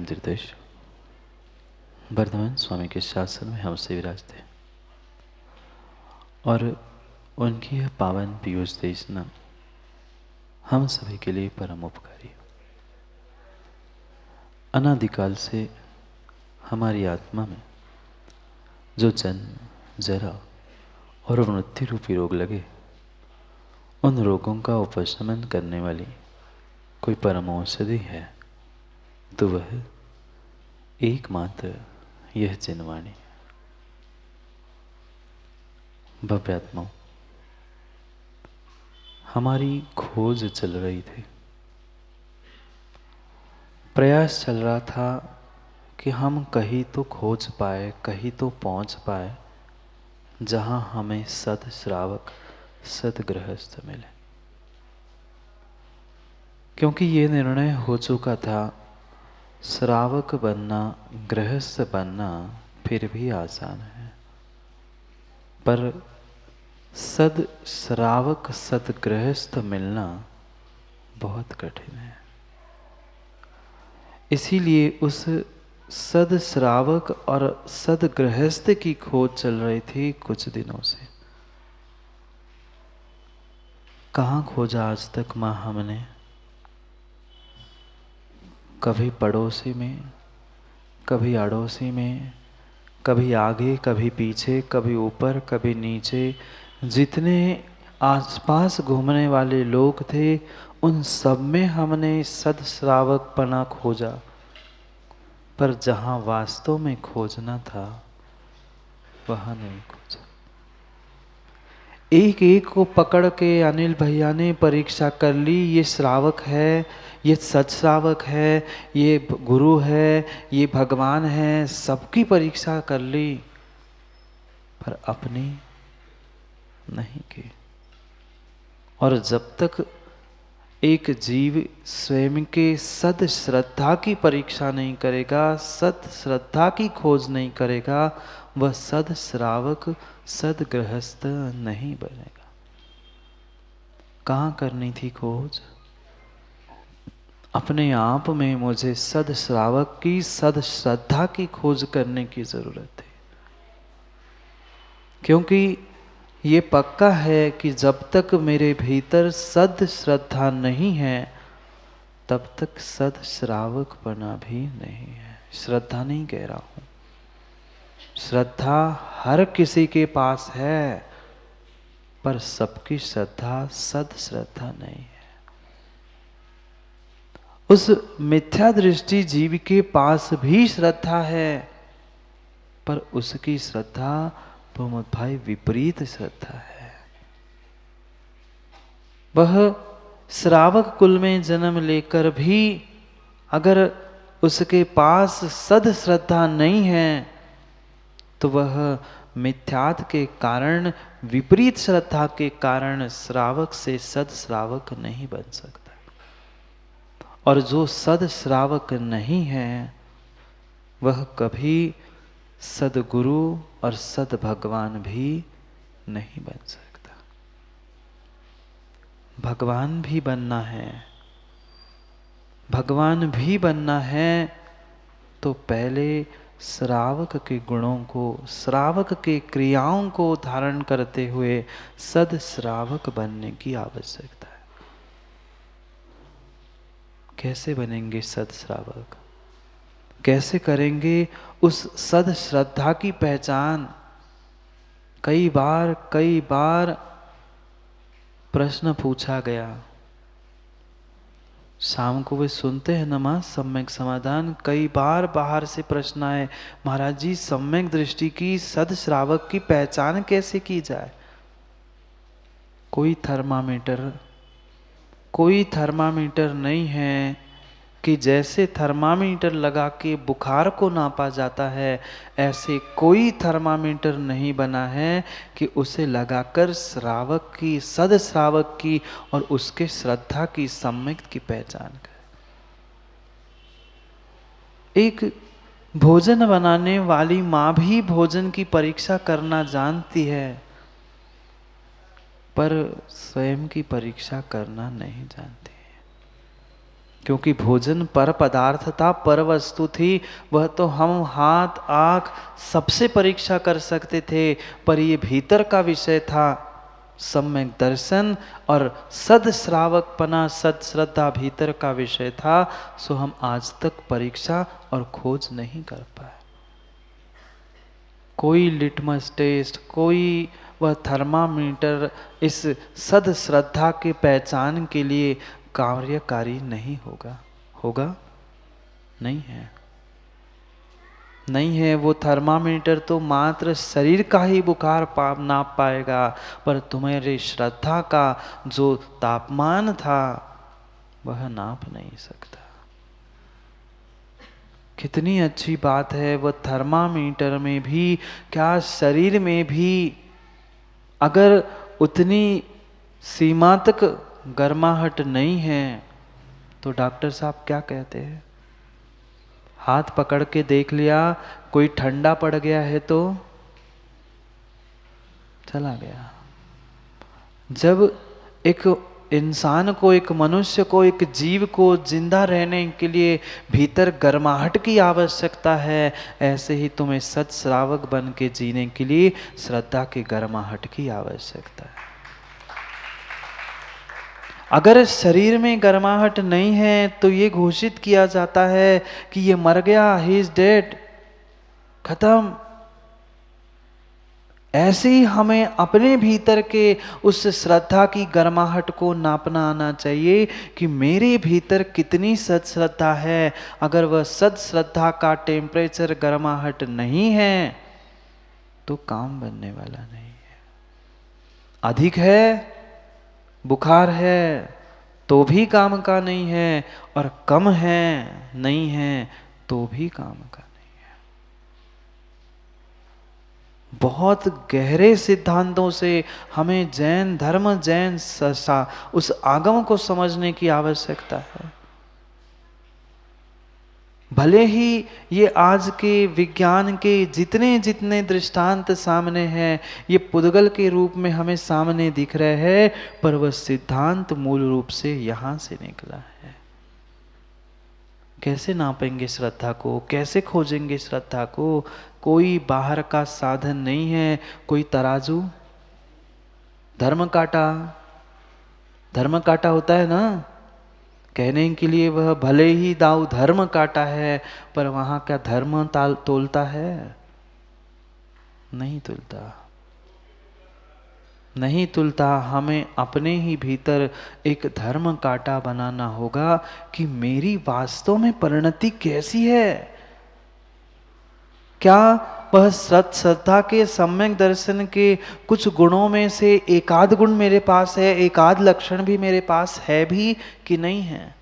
निर्देश वर्धमान स्वामी के शासन में हमसे विराजते और उनकी यह पावन पीयूष देशना हम सभी के लिए परम उपकारी। अनादिकाल से हमारी आत्मा में जो जन्म, जरा और मृत्यु रूपी रोग लगे, उन रोगों का उपशमन करने वाली कोई परम औषधि है तो वह एकमात्र यह जिनवाणी। भव्यात्माओं, हमारी खोज चल रही थी, प्रयास चल रहा था कि हम कहीं तो खोज पाए, कहीं तो पहुंच पाए जहां हमें सद श्रावक, सद गृहस्थ मिले। क्योंकि ये निर्णय हो चुका था, श्रावक बनना, गृहस्थ बनना फिर भी आसान है, पर सद श्रावक, सद गृहस्थ मिलना बहुत कठिन है। इसीलिए उस सद श्रावक और सद गृहस्थ की खोज चल रही थी कुछ दिनों से। कहाँ खोजा आज तक माँ हमने? कभी पड़ोसी में, कभी अड़ोसी में, कभी आगे, कभी पीछे, कभी ऊपर, कभी नीचे। जितने आसपास घूमने वाले लोग थे उन सब में हमने सदश्रावकपना खोजा, पर जहाँ वास्तव में खोजना था वहाँ नहीं खोजा। एक एक को पकड़ के अनिल भैया ने परीक्षा कर ली, ये श्रावक है, ये सत्श्रावक है, ये गुरु है, ये भगवान है, सबकी परीक्षा कर ली, पर अपनी नहीं की। और जब तक एक जीव स्वयं के सद श्रद्धा की परीक्षा नहीं करेगा, सद श्रद्धा की खोज नहीं करेगा, वह सद श्रावक, सद गृहस्थ नहीं बनेगा। कहाँ करनी थी खोज? अपने आप में मुझे सद श्रावक की, सद श्रद्धा की खोज करने की जरूरत है। क्योंकि ये पक्का है कि जब तक मेरे भीतर सद श्रद्धा नहीं है तब तक सद श्रावकपना भी नहीं है। श्रद्धा नहीं कह रहा हूं, श्रद्धा हर किसी के पास है, पर सबकी श्रद्धा सद श्रद्धा नहीं है। उस मिथ्या दृष्टि जीव के पास भी श्रद्धा है, पर उसकी श्रद्धा प्रमोद भाई विपरीत श्रद्धा है। वह श्रावक कुल में जन्म लेकर भी अगर उसके पास सद श्रद्धा नहीं है तो वह मिथ्यात्व के कारण, विपरीत श्रद्धा के कारण श्रावक से सद श्रावक नहीं बन सकता। और जो सद श्रावक नहीं है वह कभी सदगुरु और सद भगवान भी नहीं बन सकता। भगवान भी बनना है, भगवान भी बनना है तो पहले श्रावक के गुणों को, श्रावक के क्रियाओं को धारण करते हुए सद श्रावक बनने की आवश्यकता है। कैसे बनेंगे सद श्रावक? कैसे करेंगे उस सद श्रद्धा की पहचान? कई बार प्रश्न पूछा गया। शाम को वे सुनते हैं नमाज सम्यक समाधान। कई बार बाहर से प्रश्न आए, महाराज जी सम्यक दृष्टि की, सद श्रावक की पहचान कैसे की जाए? कोई थर्मामीटर नहीं है कि जैसे थर्मामीटर लगा के बुखार को नापा जाता है, ऐसे कोई थर्मामीटर नहीं बना है कि उसे लगाकर श्रावक की, सद श्रावक की और उसके श्रद्धा की, सम्यक की पहचान करे। एक भोजन बनाने वाली माँ भी भोजन की परीक्षा करना जानती है, पर स्वयं की परीक्षा करना नहीं जानती। क्योंकि भोजन पर पदार्थ था, पर वस्तु थी, वह तो हम हाथ आँख सबसे परीक्षा कर सकते थे, पर ये भीतर का विषय था। सम्यक दर्शन और सद श्रावकपना, सद श्रद्धा भीतर का विषय था, सो हम आज तक परीक्षा और खोज नहीं कर पाए। कोई लिटमस टेस्ट, कोई वह थर्मामीटर इस सद श्रद्धा के पहचान के लिए कार्यकारी नहीं होगा। होगा? नहीं है, नहीं है। वो थर्मामीटर तो मात्र शरीर का ही बुखार नाप पाएगा, पर तुम्हारी श्रद्धा का जो तापमान था वह नाप नहीं सकता। कितनी अच्छी बात है, वह थर्मामीटर में भी क्या, शरीर में भी अगर उतनी सीमा तक गर्माहट नहीं है तो डॉक्टर साहब क्या कहते हैं? हाथ पकड़ के देख लिया, कोई ठंडा पड़ गया है तो चला गया। जब एक इंसान को, एक मनुष्य को, एक जीव को जिंदा रहने के लिए भीतर गर्माहट की आवश्यकता है, ऐसे ही तुम्हें सत श्रावक बन के जीने के लिए श्रद्धा की गर्माहट की आवश्यकता है। अगर शरीर में गर्माहट नहीं है तो ये घोषित किया जाता है कि ये मर गया, ही इज डेड, खत्म। ऐसे ही हमें अपने भीतर के उस श्रद्धा की गर्माहट को नापना आना चाहिए कि मेरे भीतर कितनी सत श्रद्धा है। अगर वह सत श्रद्धा का टेम्परेचर गर्माहट नहीं है तो काम बनने वाला नहीं है। अधिक है, बुखार है तो भी काम का नहीं है, और कम है, नहीं है तो भी काम का नहीं है। बहुत गहरे सिद्धांतों से हमें जैन धर्म, जैन उस आगम को समझने की आवश्यकता है। भले ही ये आज के विज्ञान के जितने जितने दृष्टांत सामने हैं, ये पुद्गल के रूप में हमें सामने दिख रहे हैं, पर वह सिद्धांत मूल रूप से यहाँ से निकला है। कैसे नापेंगे श्रद्धा को, कैसे खोजेंगे श्रद्धा को? कोई बाहर का साधन नहीं है, कोई तराजू, धर्म काटा, धर्म काटा होता है ना, कहने के लिए वह भले ही दाऊ धर्म काटा है, पर वहां क्या धर्म तोलता है? नहीं तुलता, नहीं तुलता। हमें अपने ही भीतर एक धर्म काटा बनाना होगा कि मेरी वास्तव में परिणति कैसी है। क्या वह श्रद्धा के सम्यक दर्शन के कुछ गुणों में से एकाध गुण मेरे पास है, एकाध लक्षण भी मेरे पास है भी कि नहीं है?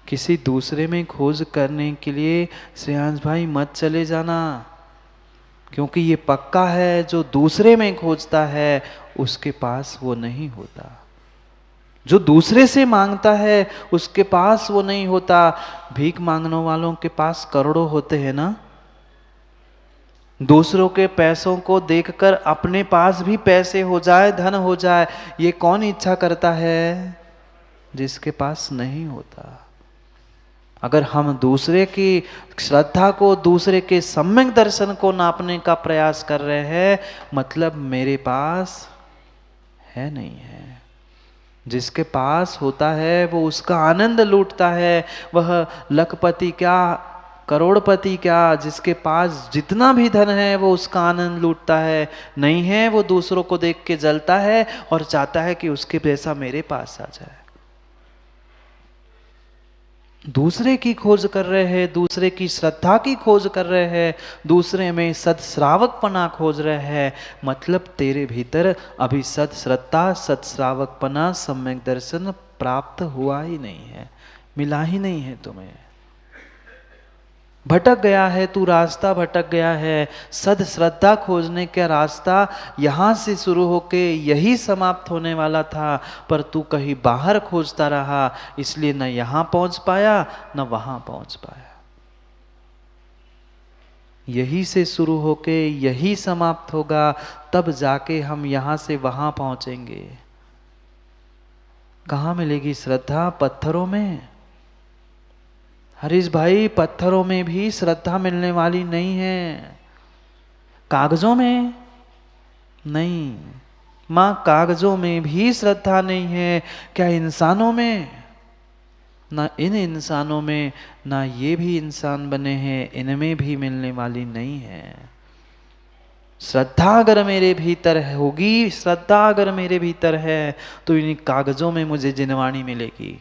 किसी दूसरे में खोज करने के लिए श्रेयांश भाई मत चले जाना, क्योंकि ये पक्का है जो दूसरे में खोजता है उसके पास वो नहीं होता। जो दूसरे से मांगता है उसके पास वो नहीं होता। भीख मांगने वालों के पास करोड़ों होते हैं ना। दूसरों के पैसों को देखकर अपने पास भी पैसे हो जाए, धन हो जाए, ये कौन इच्छा करता है? जिसके पास नहीं होता। अगर हम दूसरे की श्रद्धा को, दूसरे के सम्यक दर्शन को नापने का प्रयास कर रहे हैं, मतलब मेरे पास है नहीं है। जिसके पास होता है वो उसका आनंद लूटता है। वह लखपति क्या, करोड़पति क्या, जिसके पास जितना भी धन है वो उसका आनंद लूटता है। नहीं है, वो दूसरों को देख के जलता है और चाहता है कि उसके जैसा मेरे पास आ जाए। दूसरे की खोज कर रहे हैं, दूसरे की श्रद्धा की खोज कर रहे हैं, दूसरे में सत्श्रावकपना खोज रहे हैं, मतलब तेरे भीतर अभी सत श्रद्धा, सत्श्रावकपना, सम्यक दर्शन प्राप्त हुआ ही नहीं है, मिला ही नहीं है तुम्हें। भटक गया है तू, रास्ता भटक गया है। सद श्रद्धा खोजने का रास्ता यहाँ से शुरू होके यही समाप्त होने वाला था, पर तू कहीं बाहर खोजता रहा, इसलिए न यहाँ पहुँच पाया न वहाँ पहुँच पाया। यही से शुरू होके यही समाप्त होगा, तब जाके हम यहाँ से वहाँ पहुँचेंगे। कहाँ मिलेगी श्रद्धा? पत्थरों में। हरीश भाई, पत्थरों में भी श्रद्धा मिलने वाली नहीं है, कागजों में नहीं। माँ, कागजों में भी श्रद्धा नहीं है, क्या इंसानों में? ना इन इंसानों में, ना ये भी इंसान बने हैं, इनमें भी मिलने वाली नहीं है। श्रद्धा अगर मेरे भीतर होगी, श्रद्धा अगर मेरे भीतर है, तो इन कागजों में मुझे जिनवाणी मिलेगी।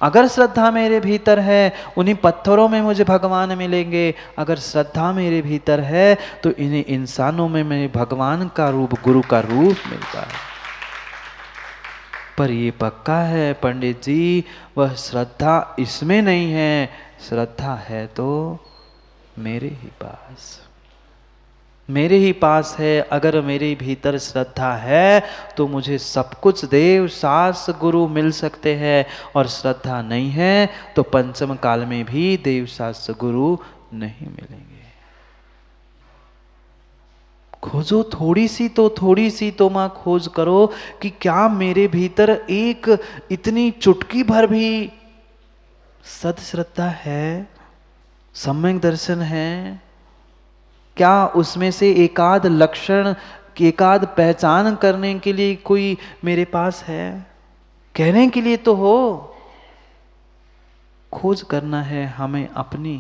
अगर श्रद्धा मेरे भीतर है, उन्हीं पत्थरों में मुझे भगवान मिलेंगे। अगर श्रद्धा मेरे भीतर है, तो इन्हीं इंसानों में मेरे भगवान का रूप, गुरु का रूप मिलता है। पर ये पक्का है पंडित जी, वह श्रद्धा इसमें नहीं है, श्रद्धा है तो मेरे ही पास, मेरे ही पास है। अगर मेरे भीतर श्रद्धा है तो मुझे सब कुछ देव शास्त्र गुरु मिल सकते हैं, और श्रद्धा नहीं है तो पंचम काल में भी देव शास्त्र गुरु नहीं मिलेंगे। खोजो थोड़ी सी तो मां खोज करो कि क्या मेरे भीतर एक इतनी चुटकी भर भी सद श्रद्धा है, सम्यक दर्शन है? क्या उसमें से एकाध लक्षण, एकाध पहचान करने के लिए कोई मेरे पास है? कहने के लिए तो हो, खोज करना है हमें अपनी।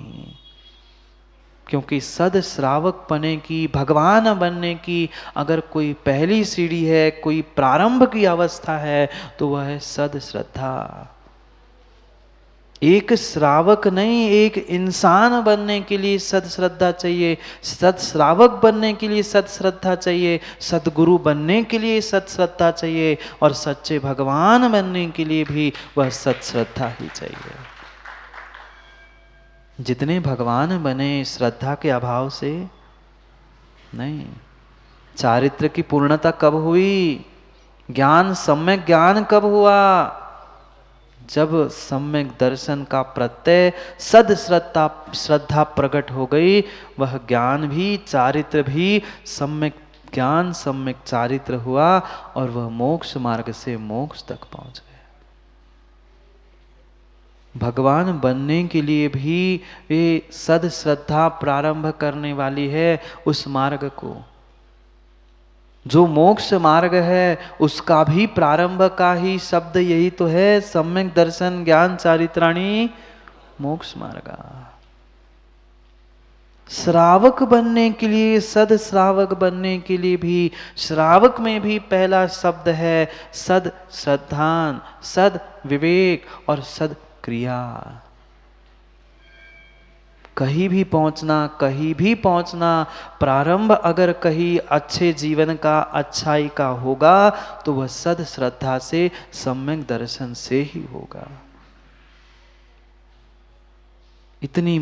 क्योंकि सद श्रावक बने की, भगवान बनने की अगर कोई पहली सीढ़ी है, कोई प्रारंभ की अवस्था है, तो वह है सद श्रद्धा। एक श्रावक नहीं, एक इंसान बनने के लिए सद श्रद्धा चाहिए, सद श्रावक बनने के लिए सद श्रद्धा चाहिए, सदगुरु बनने के लिए सद श्रद्धा चाहिए, और सच्चे भगवान बनने के लिए भी वह सद श्रद्धा ही चाहिए। जितने भगवान बने श्रद्धा के अभाव से नहीं। चारित्र की पूर्णता कब हुई? ज्ञान, सम्यक ज्ञान कब हुआ? जब सम्यक दर्शन का प्रत्यय सद श्रद्धा प्रकट हो गई, वह ज्ञान भी, चारित्र भी सम्यक ज्ञान, सम्यक चारित्र हुआ, और वह मोक्ष मार्ग से मोक्ष तक पहुंच गए। भगवान बनने के लिए भी ये सद श्रद्धा प्रारंभ करने वाली है उस मार्ग को। जो मोक्ष मार्ग है उसका भी प्रारंभ का ही शब्द यही तो है, सम्यक दर्शन ज्ञान चारित्राणी मोक्ष मार्ग। श्रावक बनने के लिए, सद श्रावक बनने के लिए भी, श्रावक में भी पहला शब्द है सद श्रद्धान, सद विवेक और सद क्रिया। कहीं भी पहुंचना, प्रारंभ अगर कहीं अच्छे जीवन का, अच्छाई का होगा, तो वह सद श्रद्धा से, सम्यक दर्शन से ही होगा। इतनी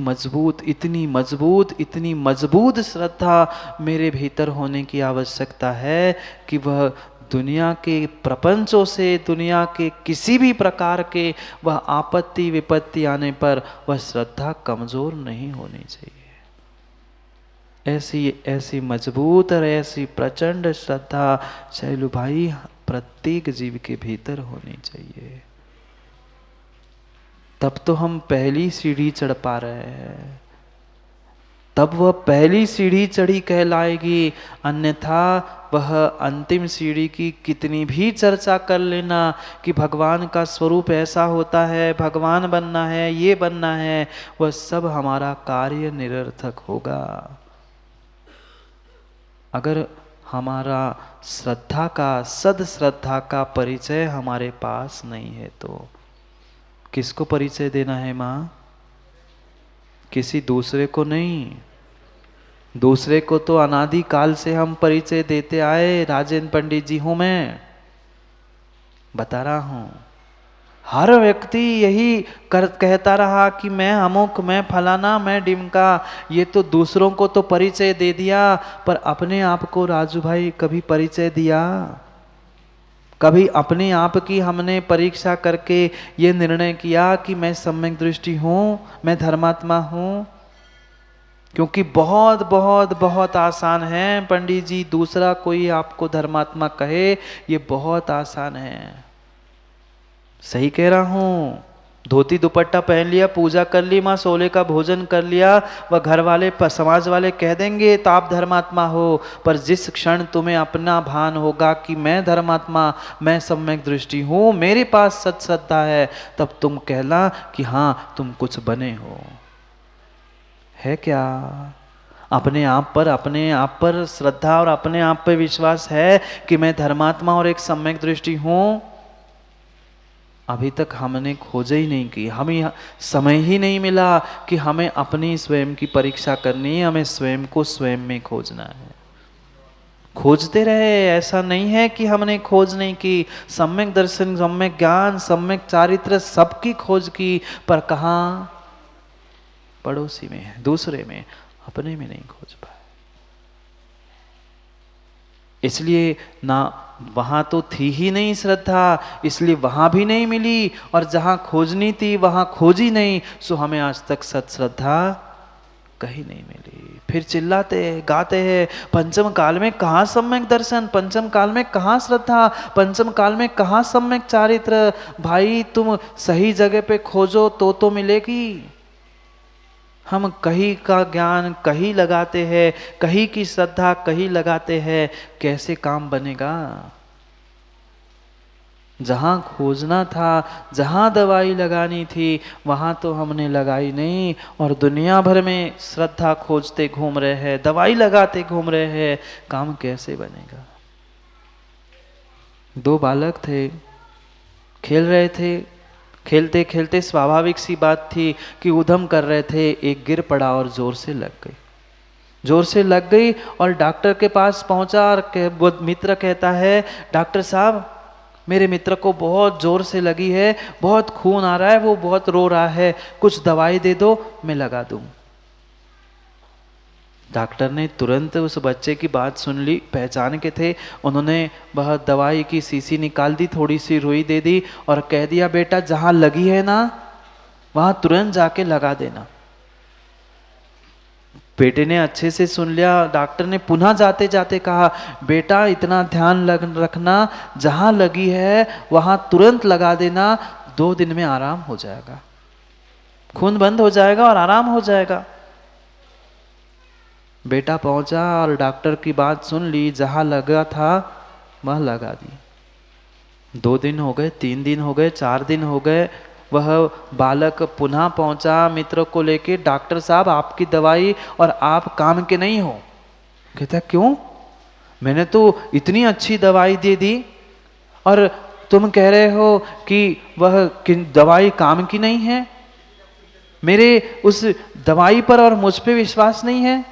मजबूत श्रद्धा मेरे भीतर होने की आवश्यकता है कि वह दुनिया के प्रपंचों से, दुनिया के किसी भी प्रकार के वह आपत्ति विपत्ति आने पर वह श्रद्धा कमजोर नहीं होनी चाहिए। ऐसी मजबूत और ऐसी प्रचंड श्रद्धा शैलू भाई प्रत्येक जीव के भीतर होनी चाहिए। तब तो हम पहली सीढ़ी चढ़ पा रहे हैं, तब वह पहली सीढ़ी चढ़ी कहलाएगी। अन्यथा वह अंतिम सीढ़ी की कितनी भी चर्चा कर लेना कि भगवान का स्वरूप ऐसा होता है, भगवान बनना है, ये बनना है, वह सब हमारा कार्य निरर्थक होगा। अगर हमारा श्रद्धा का, सद श्रद्धा का परिचय हमारे पास नहीं है तो किसको परिचय देना है माँ? किसी दूसरे को नहीं। दूसरे को तो अनादि काल से हम परिचय देते आए। राजेंद्र पंडित जी हूं, मैं बता रहा हूं। हर व्यक्ति यही कहता रहा कि मैं अमुक, मैं फलाना, मैं डिमका। ये तो दूसरों को तो परिचय दे दिया, पर अपने आप को राजू भाई कभी परिचय दिया? कभी अपने आप की हमने परीक्षा करके ये निर्णय किया कि मैं सम्यक दृष्टि हूँ, मैं धर्मात्मा हूँ? क्योंकि बहुत बहुत बहुत आसान है पंडित जी, दूसरा कोई आपको धर्मात्मा कहे, ये बहुत आसान है। सही कह रहा हूँ। धोती दुपट्टा पहन लिया, पूजा कर ली, माँ सोले का भोजन कर लिया, वह घर वाले समाज वाले कह देंगे तो आप धर्मात्मा हो। पर जिस क्षण तुम्हें अपना भान होगा कि मैं धर्मात्मा, मैं सम्यक दृष्टि हूँ, मेरे पास सत श्रद्धा है, तब तुम कहना कि हाँ तुम कुछ बने हो। है क्या? अपने आप पर श्रद्धा और अपने आप पर विश्वास है कि मैं धर्मात्मा और एक सम्यक दृष्टि हूँ? अभी तक हमने खोज ही नहीं की, हमें समय ही नहीं मिला कि हमें अपनी स्वयं की परीक्षा करनी है, हमें स्वयं को स्वयं में खोजना है। खोजते रहे, ऐसा नहीं है कि हमने खोज नहीं की। सम्यक दर्शन, सम्यक ज्ञान, सम्यक चारित्र सबकी खोज की, पर कहाँ? पड़ोसी में, दूसरे में, अपने में नहीं खोज पाए। इसलिए ना वहां तो थी ही नहीं श्रद्धा, इसलिए वहां भी नहीं मिली, और जहां खोजनी थी वहां खोजी नहीं, सो हमें आज तक सत श्रद्धा कहीं नहीं मिली। फिर चिल्लाते हैं, गाते हैं, पंचम काल में कहाँ सम्यक दर्शन, पंचम काल में कहाँ श्रद्धा, पंचम काल में कहाँ सम्यक चारित्र। भाई तुम सही जगह पे खोजो तो मिलेगी। हम कहीं का ज्ञान कहीं लगाते हैं, कहीं की श्रद्धा कहीं लगाते हैं, कैसे काम बनेगा? जहाँ खोजना था, जहाँ दवाई लगानी थी, वहाँ तो हमने लगाई नहीं, और दुनिया भर में श्रद्धा खोजते घूम रहे हैं, दवाई लगाते घूम रहे हैं, काम कैसे बनेगा? दो बालक थे, खेल रहे थे, खेलते खेलते स्वाभाविक सी बात थी कि उधम कर रहे थे, एक गिर पड़ा और जोर से लग गई, जोर से लग गई, और डॉक्टर के पास पहुंचा, और वो मित्र कहता है, डॉक्टर साहब मेरे मित्र को बहुत जोर से लगी है, बहुत खून आ रहा है, वो बहुत रो रहा है, कुछ दवाई दे दो, मैं लगा दूं। डॉक्टर ने तुरंत उस बच्चे की बात सुन ली, पहचान के थे, उन्होंने वह दवाई की शीशी निकाल दी, थोड़ी सी रुई दे दी, और कह दिया बेटा जहां लगी है ना वहां तुरंत जाके लगा देना। बेटे ने अच्छे से सुन लिया। डॉक्टर ने पुनः जाते जाते कहा, बेटा इतना ध्यान रखना, जहां लगी है वहां तुरंत लगा देना, 2 दिन में आराम हो जाएगा, खून बंद हो जाएगा और आराम हो जाएगा। बेटा पहुंचा और डॉक्टर की बात सुन ली, जहां लगा था वह लगा दी। 2 दिन हो गए, 3 दिन हो गए, 4 दिन हो गए, वह बालक पुनः पहुंचा मित्र को लेके, डॉक्टर साहब आपकी दवाई और आप काम के नहीं हो। कहता क्यों? मैंने तो इतनी अच्छी दवाई दे दी और तुम कह रहे हो कि वह दवाई काम की नहीं है। मेरे उस दवाई पर और मुझ पे विश्वास नहीं है।